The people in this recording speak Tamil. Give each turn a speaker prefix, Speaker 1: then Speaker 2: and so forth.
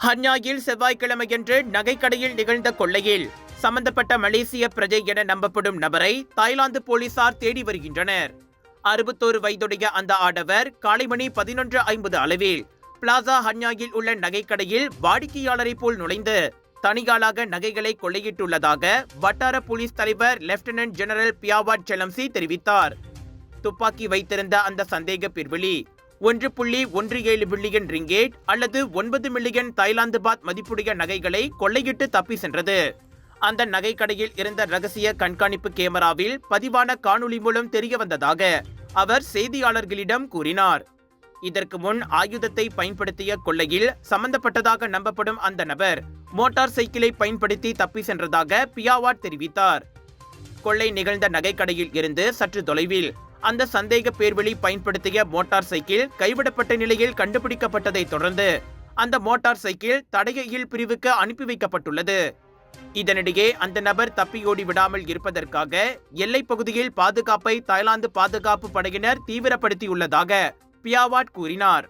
Speaker 1: ஹன்யாயில் செவ்வாய்க்கிழமையன்று நகைக்கடையில் நிகழ்ந்த கொள்ளையில் சம்பந்தப்பட்ட மலேசிய பிரஜை என நம்பப்படும் நபரை தாய்லாந்து போலீசார் தேடி வருகின்றனர். 61 வயதுடைய அந்த ஆடவர் காலை மணி 11:50 அளவில் பிளாசா ஹன்யாயில் உள்ள நகைக்கடையில் வாடிக்கையாளரை போல் நுழைந்து தனியாளாக நகைகளை கொள்ளையிட்டுள்ளதாக வட்டார போலீஸ் தலைவர் லெப்டினன்ட் ஜெனரல் பியாவாட் செலம்சி தெரிவித்தார். துப்பாக்கி வைத்திருந்த அந்த சந்தேக பிரிவிலி 1.17 பில்லியன் ரிங்கேட் அல்லது 9 மில்லியன் தாய்லாந்து பாத் மதிப்புடைய நகைகளை கொள்ளையிட்டு தப்பி சென்றது. அந்த நகைக்கடையில் இருந்த ரகசிய கண்காணிப்பு கேமராவில் பதிவான காணொளி மூலம் தெரிய வந்ததாக அவர் செய்தியாளர்களிடம் கூறினார். இதற்கு முன் ஆயுதத்தை பயன்படுத்திய கொள்ளையில் சம்பந்தப்பட்டதாக நம்பப்படும் அந்த நபர் மோட்டார் சைக்கிளை பயன்படுத்தி தப்பி சென்றதாக பியாவாட் தெரிவித்தார். கொள்ளை நிகழ்ந்த நகைக்கடையில் இருந்து சற்று தொலைவில் அந்த சந்தேக பேர்வழி பயன்படுத்திய மோட்டார் சைக்கிள் கைவிடப்பட்ட நிலையில் கண்டுபிடிக்கப்பட்டதை தொடர்ந்து அந்த மோட்டார் சைக்கிள் தடயவியல் பிரிவுக்கு அனுப்பி வைக்கப்பட்டுள்ளது. இதனிடையே அந்த நபர் தப்பியோடி விடாமல் இருப்பதற்காக எல்லைப் பகுதியில் பாதுகாப்பை தாய்லாந்து பாதுகாப்பு படையினர் தீவிரப்படுத்தியுள்ளதாக பியாவாட் கூறினார்.